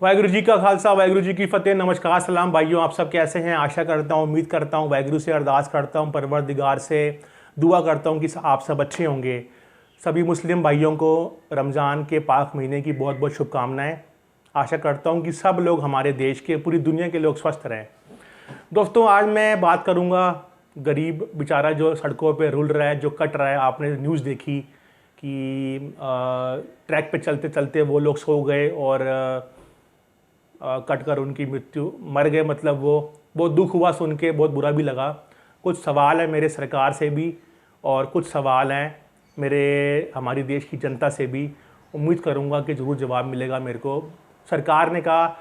वाहिगुरु जी का खालसा, वाहिगुरु जी की फतेह। नमस्कार, सलाम भाइयों, आप सब कैसे हैं? आशा करता हूँ, उम्मीद करता हूँ, वाहिगुरु से अरदास करता हूँ, परवरदिगार से दुआ करता हूँ कि आप सब अच्छे होंगे। सभी मुस्लिम भाइयों को रमज़ान के पाक महीने की बहुत बहुत शुभकामनाएं। आशा करता हूँ कि सब लोग, हमारे देश के, पूरी दुनिया के लोग स्वस्थ रहें। दोस्तों, आज मैं बात करूँगा गरीब बेचारा जो सड़कों पर रुल रहा है, जो कट रहा है। आपने न्यूज़ देखी कि ट्रैक पे चलते चलते वो लोग सो गए और कट कर उनकी मृत्यु, मर गए। मतलब वो बहुत दुख हुआ सुन के, बहुत बुरा भी लगा। कुछ सवाल है मेरे सरकार से भी और कुछ सवाल हैं मेरे हमारी देश की जनता से भी। उम्मीद करूंगा कि ज़रूर जवाब मिलेगा मेरे को। सरकार ने कहा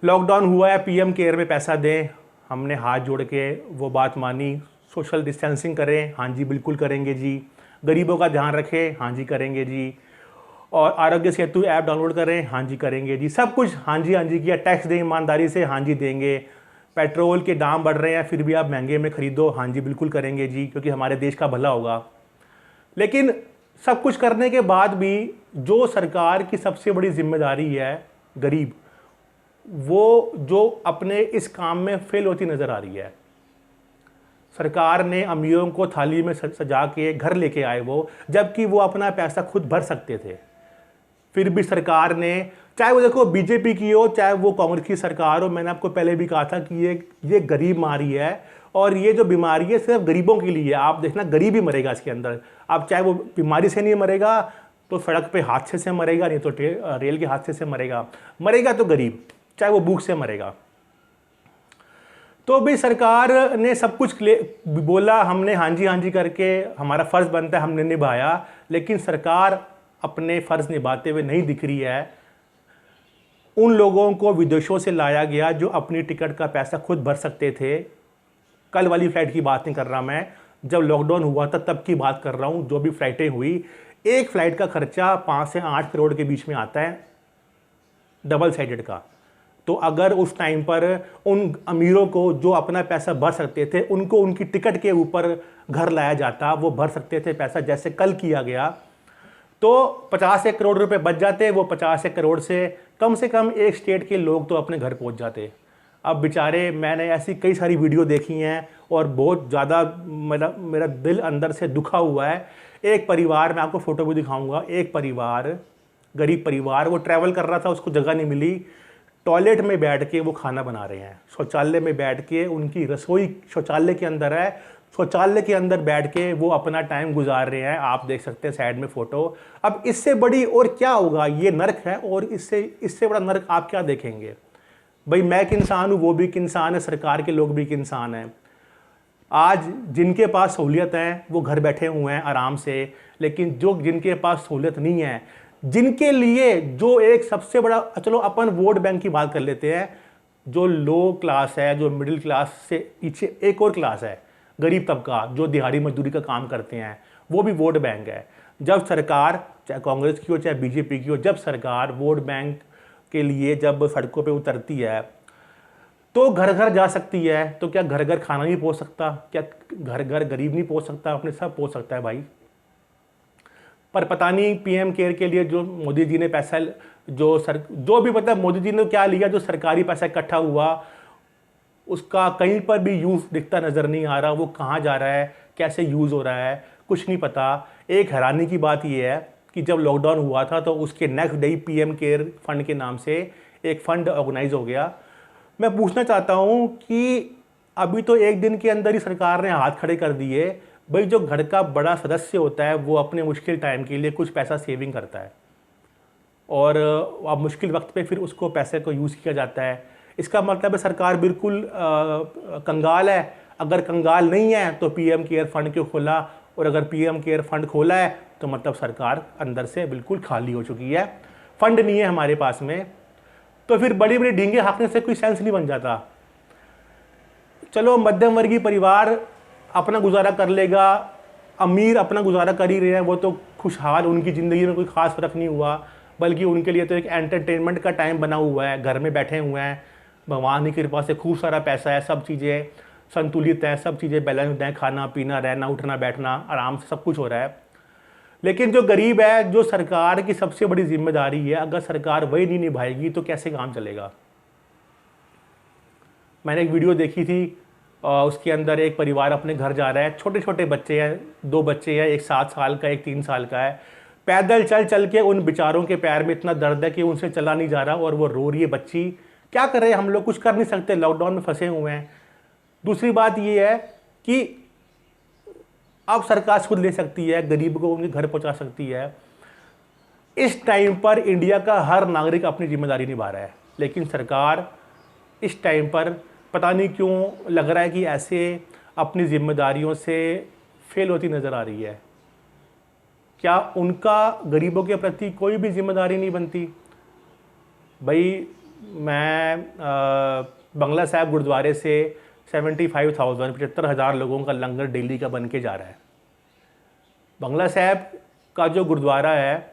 लॉकडाउन हुआ है, पीएम केयर में पैसा दें। हमने हाथ जोड़ के वो बात मानी। सोशल डिस्टेंसिंग करें, हाँ जी बिल्कुल करेंगे जी। गरीबों का ध्यान रखें, हाँ जी करेंगे जी। और आरोग्य सेतु ऐप डाउनलोड करें, हाँ जी करेंगे जी। सब कुछ हाँ जी किया। टैक्स दें ईमानदारी से, हाँ जी देंगे। पेट्रोल के दाम बढ़ रहे हैं, फिर भी आप महंगे में ख़रीदो, हाँ जी बिल्कुल करेंगे जी, क्योंकि हमारे देश का भला होगा। लेकिन सब कुछ करने के बाद भी जो सरकार की सबसे बड़ी जिम्मेदारी है, गरीब, वो जो अपने इस काम में फेल होती नज़र आ रही है। सरकार ने अमीरों को थाली में सजा के घर लेके आए वो, जबकि वो अपना पैसा खुद भर सकते थे। फिर भी सरकार ने, चाहे वो देखो बीजेपी की हो चाहे वो कांग्रेस की सरकार हो, मैंने आपको पहले भी कहा था कि ये गरीब बीमारी है और ये जो बीमारी है सिर्फ गरीबों के लिए है। आप देखना, गरीब ही मरेगा इसके अंदर। आप चाहे वो बीमारी से नहीं मरेगा तो सड़क पे हादसे से मरेगा, नहीं तो रेल के हादसे से मरेगा। मरेगा तो गरीब, चाहे वो भूख से मरेगा। तो भी सरकार ने सब कुछ बोला, हमने हाँ जी करके हमारा फ़र्ज़ बनता है, हमने निभाया। लेकिन सरकार अपने फ़र्ज़ निभाते हुए नहीं दिख रही है। उन लोगों को विदेशों से लाया गया जो अपनी टिकट का पैसा खुद भर सकते थे। कल वाली फ़्लाइट की बात नहीं कर रहा मैं, जब लॉकडाउन हुआ था तब की बात कर रहा हूँ। जो भी फ़्लाइटें हुई, एक फ़्लाइट का खर्चा 5 से 8 करोड़ के बीच में आता है, डबल साइडेड का। तो अगर उस टाइम पर उन अमीरों को जो अपना पैसा भर सकते थे, उनको उनकी टिकट के ऊपर घर लाया जाता, वो भर सकते थे पैसा, जैसे कल किया गया, तो 50 करोड़ रुपए बच जाते। वो 50 करोड़ से कम एक स्टेट के लोग तो अपने घर पहुंच जाते। अब बेचारे, मैंने ऐसी कई सारी वीडियो देखी हैं और बहुत ज़्यादा मेरा दिल अंदर से दुखा हुआ है। एक परिवार, मैं आपको फ़ोटो भी दिखाऊंगा, एक परिवार, गरीब परिवार, वो ट्रैवल कर रहा था, उसको जगह नहीं मिली, टॉयलेट में बैठ के वो खाना बना रहे हैं। शौचालय में बैठ के, उनकी रसोई शौचालय के अंदर है, शौचालय के अंदर बैठ के वो अपना टाइम गुजार रहे हैं। आप देख सकते हैं साइड में फ़ोटो। अब इससे बड़ी और क्या होगा? ये नर्क है, और इससे बड़ा नर्क आप क्या देखेंगे? भाई, मैं एक इंसान हूँ, वो भी एक इंसान है, सरकार के लोग भी एक इंसान हैं। आज जिनके पास सहूलियत है वो घर बैठे हुए हैं आराम से, लेकिन जिनके पास सहूलियत नहीं है, जिनके लिए जो एक सबसे बड़ा, चलो अपन वोट बैंक की बात कर लेते हैं, जो लो क्लास है, जो मिडिल क्लास से पीछे एक और क्लास है, गरीब तबका, जो दिहाड़ी मजदूरी का काम करते हैं, वो भी वोट बैंक है। जब सरकार, चाहे कांग्रेस की हो चाहे बीजेपी की हो, जब सरकार वोट बैंक के लिए जब सड़कों पे उतरती है तो घर घर जा सकती है। तो क्या घर घर खाना नहीं पहुंच सकता? क्या घर घर गरीब नहीं पहुंच सकता? अपने सब पहुंच सकता है भाई। पर पता नहीं पीएम केयर के लिए जो मोदी जी ने पैसा, जो भी मतलब मोदी जी ने क्या लिया, जो सरकारी पैसा इकट्ठा हुआ, उसका कहीं पर भी यूज़ दिखता नज़र नहीं आ रहा। वो कहाँ जा रहा है, कैसे यूज़ हो रहा है, कुछ नहीं पता। एक हैरानी की बात यह है कि जब लॉकडाउन हुआ था तो उसके next day PM care fund के नाम से एक फ़ंड ऑर्गेनाइज हो गया। मैं पूछना चाहता हूँ कि अभी तो एक दिन के अंदर ही सरकार ने हाथ खड़े कर दिए। भाई, जो घर का बड़ा सदस्य होता है वो अपने मुश्किल टाइम के लिए कुछ पैसा सेविंग करता है, और अब मुश्किल वक्त पे फिर उसको पैसे को यूज़ किया जाता है। इसका मतलब है सरकार बिल्कुल कंगाल है। अगर कंगाल नहीं है तो पीएम केयर फंड क्यों खोला? और अगर पीएम केयर फंड खोला है तो मतलब सरकार अंदर से बिल्कुल खाली हो चुकी है, फंड नहीं है हमारे पास में। तो फिर बड़ी बड़ी डींगे हाँकने से कोई सेंस नहीं बन जाता। चलो, मध्यम वर्गीय परिवार अपना गुजारा कर लेगा, अमीर अपना गुजारा कर ही रहे हैं, वो तो खुशहाल, उनकी ज़िंदगी में कोई ख़ास फ़र्क नहीं हुआ, बल्कि उनके लिए तो एक एंटरटेनमेंट का टाइम बना हुआ है। घर में बैठे हुए हैं, भगवान की कृपा से खूब सारा पैसा है, सब चीज़ें संतुलित हैं, सब चीज़ें बैलेंस्ड हैं, खाना पीना, रहना, उठना बैठना, आराम से सब कुछ हो रहा है। लेकिन जो गरीब है, जो सरकार की सबसे बड़ी जिम्मेदारी है, अगर सरकार वही नहीं निभाएगी तो कैसे काम चलेगा। मैंने एक वीडियो देखी थी, उसके अंदर एक परिवार अपने घर जा रहा है, छोटे छोटे बच्चे हैं, 2 बच्चे हैं, एक 7 साल का, एक 3 साल का है। पैदल चल चल के उन बेचारों के पैर में इतना दर्द है कि उनसे चला नहीं जा रहा और वो रो रही है बच्ची। क्या करें हम लोग, कुछ कर नहीं सकते, लॉकडाउन में फंसे हुए हैं। दूसरी बात ये है कि अब सरकार खुद ले सकती है, गरीब को उनके घर पहुंचा सकती है। इस टाइम पर इंडिया का हर नागरिक अपनी जिम्मेदारी निभा रहा है, लेकिन सरकार इस टाइम पर पता नहीं क्यों लग रहा है कि ऐसे अपनी जिम्मेदारियों से फेल होती नज़र आ रही है। क्या उनका गरीबों के प्रति कोई भी जिम्मेदारी नहीं बनती? भाई मैं बंगला साहिब गुरुद्वारे से 75,000 लोगों का लंगर डेली का बन के जा रहा है। बंगला साहिब का जो गुरुद्वारा है,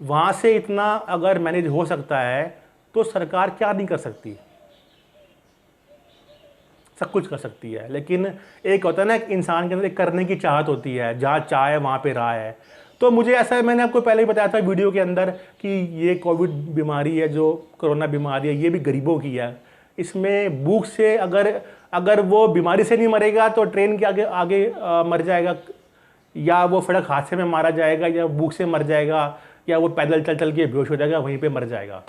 वहाँ से इतना अगर मैनेज हो सकता है तो सरकार क्या नहीं कर सकती, सब कुछ कर सकती है। लेकिन एक होता है ना, एक इंसान के अंदर एक करने की चाहत होती है, जहाँ चाह है वहाँ पे राह है। तो मुझे ऐसा, मैंने आपको पहले ही बताया था वीडियो के अंदर कि ये कोविड बीमारी है, जो कोरोना बीमारी है, ये भी गरीबों की है। इसमें भूख से अगर वो बीमारी से नहीं मरेगा तो ट्रेन के आगे मर जाएगा, या वो सड़क हादसे में मारा जाएगा, या भूख से मर जाएगा, या वो पैदल चल चल के बेहोश हो जाएगा, वहीं पे मर जाएगा।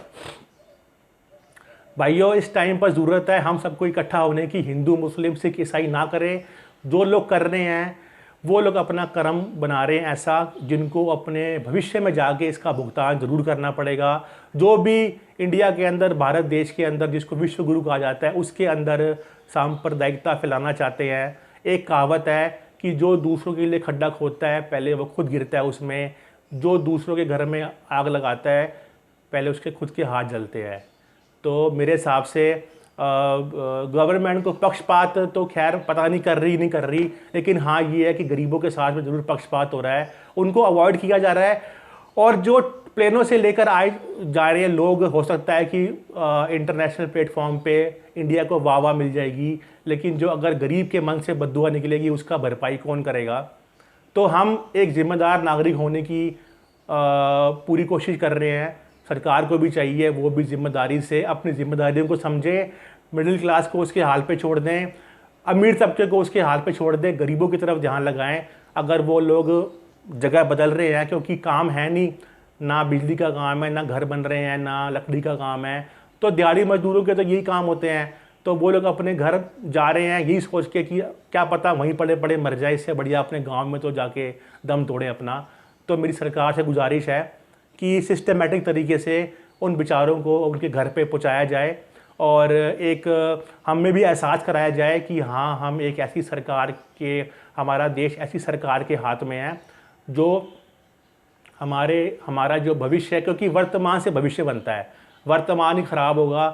भाइयों, इस टाइम पर ज़रूरत है हम सबको इकट्ठा होने की। हिंदू, मुस्लिम, सिख, ईसाई ना करें। जो लोग कर रहे हैं वो लोग अपना कर्म बना रहे हैं ऐसा, जिनको अपने भविष्य में जाके इसका भुगतान ज़रूर करना पड़ेगा। जो भी इंडिया के अंदर, भारत देश के अंदर, जिसको विश्व गुरु कहा जाता है, उसके अंदर सांप्रदायिकता फैलाना चाहते हैं। एक कहावत है कि जो दूसरों के लिए खड्डा खोदता है पहले वो खुद गिरता है उसमें, जो दूसरों के घर में आग लगाता है पहले उसके खुद के हाथ जलते हैं। तो मेरे हिसाब से गवर्नमेंट को पक्षपात तो खैर पता नहीं कर रही, लेकिन हाँ ये है कि गरीबों के साथ में ज़रूर पक्षपात हो रहा है, उनको अवॉइड किया जा रहा है। और जो प्लेनों से लेकर आए जा रहे लोग, हो सकता है कि इंटरनेशनल प्लेटफॉर्म पे इंडिया को वाह मिल जाएगी, लेकिन जो अगर गरीब के मन से बद्दुआ निकलेगी उसका भरपाई कौन करेगा। तो हम एक जिम्मेदार नागरिक होने की पूरी कोशिश कर रहे हैं। सरकार को भी चाहिए वो भी जिम्मेदारी से अपनी जिम्मेदारियों को समझें, मिडिल क्लास को उसके हाल पे छोड़ दें, अमीर तबके को उसके हाल पे छोड़ दें, गरीबों की तरफ ध्यान लगाएं। अगर वो लोग जगह बदल रहे हैं क्योंकि काम है नहीं, ना बिजली का काम है, ना घर बन रहे हैं, ना लकड़ी का काम है, तो दिहाड़ी मजदूरों के तो यही काम होते हैं, तो वो लोग अपने घर जा रहे हैं यही सोच के कि क्या पता वहीं पड़े पड़े मर जाए, इससे बढ़िया अपने गाँव में तो जाके दम तोड़े अपना। तो मेरी सरकार से गुजारिश है कि सिस्टमेटिक तरीके से उन बेचारों को उनके घर पे पहुंचाया जाए, और एक हमें भी एहसास कराया जाए कि हाँ हम एक ऐसी सरकार के, हमारा देश ऐसी सरकार के हाथ में है जो हमारा जो भविष्य है, क्योंकि वर्तमान से भविष्य बनता है, वर्तमान ही ख़राब होगा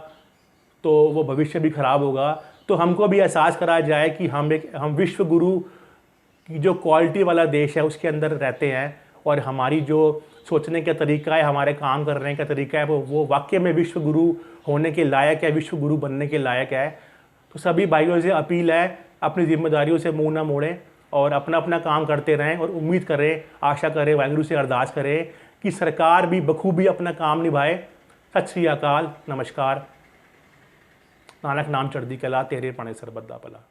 तो वो भविष्य भी ख़राब होगा। तो हमको भी एहसास कराया जाए कि हम विश्व गुरु की जो क्वालिटी वाला देश है उसके अंदर रहते हैं, और हमारी जो सोचने का तरीका है, हमारे काम करने का तरीका है, वो वाकई में विश्व गुरु होने के लायक है, विश्व गुरु बनने के लायक है। तो सभी भाइयों से अपील है, अपनी जिम्मेदारियों से मुंह ना मोड़ें और अपना अपना काम करते रहें, और उम्मीद करें, आशा करें, वाहिगुरु से अरदास करें कि सरकार भी बखूबी अपना काम निभाए। सत श्री अकाल, नमस्कार। नानक नाम चढ़दी कला, तेरे पाने सरबत दा भला।